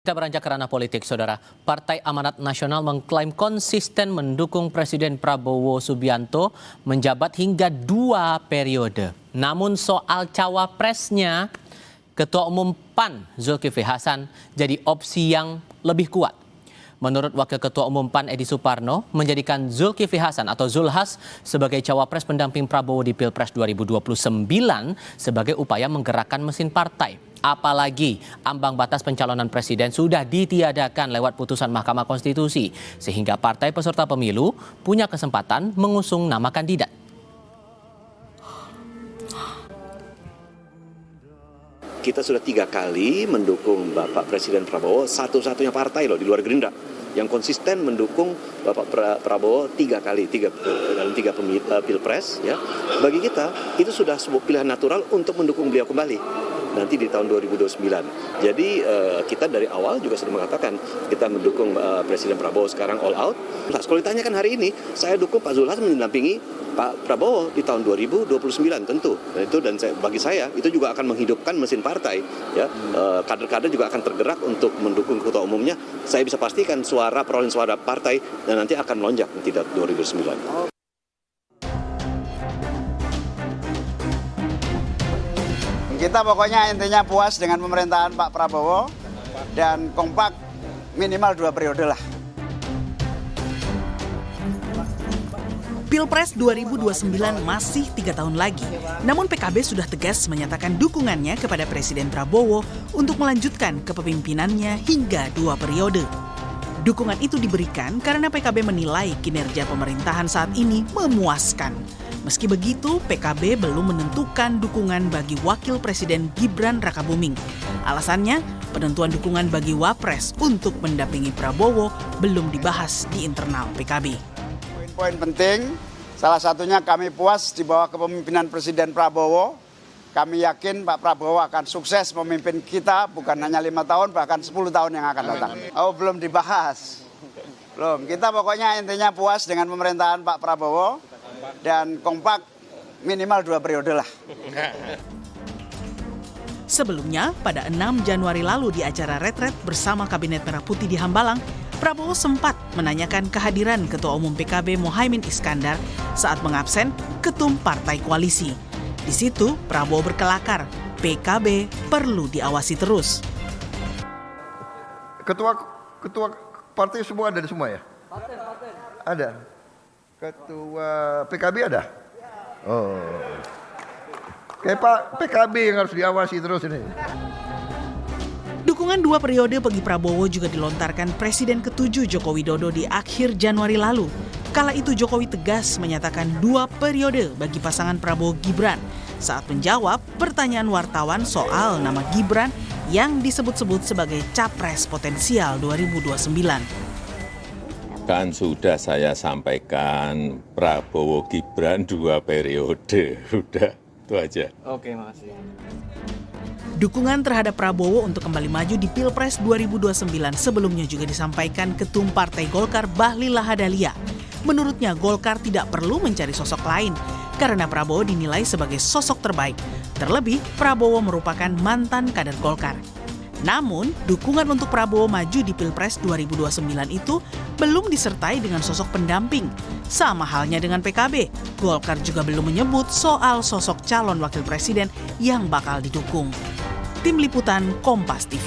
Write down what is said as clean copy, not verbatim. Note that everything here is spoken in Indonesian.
Kita beranjak ke ranah politik, Saudara. Partai Amanat Nasional mengklaim konsisten mendukung Presiden Prabowo Subianto menjabat hingga 2 periode. Namun soal cawapresnya, Ketua Umum PAN Zulkifli Hasan jadi opsi yang lebih kuat. Menurut Wakil Ketua Umum PAN Edi Suparno, menjadikan Zulkifli Hasan atau Zulhas sebagai cawapres pendamping Prabowo di Pilpres 2029 sebagai upaya menggerakkan mesin partai. Apalagi ambang batas pencalonan presiden sudah ditiadakan lewat putusan Mahkamah Konstitusi, sehingga partai peserta pemilu punya kesempatan mengusung nama kandidat. Kita sudah 3 kali mendukung Bapak Presiden Prabowo, satu-satunya partai loh di luar Gerindra yang konsisten mendukung Bapak Prabowo 3 kali dalam 3 pilpres. Ya, bagi kita itu sudah sebuah pilihan natural untuk mendukung beliau kembali nanti di tahun 2029. Jadi kita dari awal juga sudah mengatakan kita mendukung Presiden Prabowo sekarang all out. Nah, kalau ditanyakan hari ini, saya dukung Pak Zulhas mendampingi Pak Prabowo di tahun 2029 tentu. Dan bagi saya itu juga akan menghidupkan mesin partai. Ya, kader-kader juga akan tergerak untuk mendukung ketua umumnya. Saya bisa pastikan perolehan suara partai dan nanti akan melonjak di 2009. Kita pokoknya intinya puas dengan pemerintahan Pak Prabowo dan kompak minimal 2 periode lah. Pilpres 2029 masih 3 tahun lagi, namun PKB sudah tegas menyatakan dukungannya kepada Presiden Prabowo untuk melanjutkan kepemimpinannya hingga 2 periode. Dukungan itu diberikan karena PKB menilai kinerja pemerintahan saat ini memuaskan. Meski begitu, PKB belum menentukan dukungan bagi Wakil Presiden Gibran Rakabuming. Alasannya, penentuan dukungan bagi Wapres untuk mendampingi Prabowo belum dibahas di internal PKB. Poin-poin penting, salah satunya kami puas di bawah kepemimpinan Presiden Prabowo. Kami yakin Pak Prabowo akan sukses memimpin kita bukan hanya 5 tahun, bahkan 10 tahun yang akan datang. Oh, belum dibahas. Belum. Kita pokoknya intinya puas dengan pemerintahan Pak Prabowo dan kompak minimal 2 periode lah. Sebelumnya, pada 6 Januari lalu di acara retret bersama Kabinet Merah Putih di Hambalang, Prabowo sempat menanyakan kehadiran Ketua Umum PKB Muhaimin Iskandar saat mengabsen ketum partai koalisi. Di situ, Prabowo berkelakar, PKB perlu diawasi terus. Ketua partai semua ada semua ya? Ada. Ketua PKB ada? Oh. Kayak Pak PKB yang harus diawasi terus ini. Dukungan 2 periode bagi Prabowo juga dilontarkan Presiden ke-7 Joko Widodo di akhir Januari lalu. Kala itu Jokowi tegas menyatakan 2 periode bagi pasangan Prabowo Gibran saat menjawab pertanyaan wartawan soal nama Gibran yang disebut-sebut sebagai capres potensial 2029. Kan sudah saya sampaikan Prabowo Gibran 2 periode. Udah, itu aja. Oke, makasih. Dukungan terhadap Prabowo untuk kembali maju di Pilpres 2029 sebelumnya juga disampaikan Ketum Partai Golkar Bahlil Lahadalia. Menurutnya Golkar tidak perlu mencari sosok lain karena Prabowo dinilai sebagai sosok terbaik. Terlebih, Prabowo merupakan mantan kader Golkar. Namun, dukungan untuk Prabowo maju di Pilpres 2029 itu belum disertai dengan sosok pendamping. Sama halnya dengan PKB, Golkar juga belum menyebut soal sosok calon wakil presiden yang bakal didukung. Tim Liputan Kompas TV.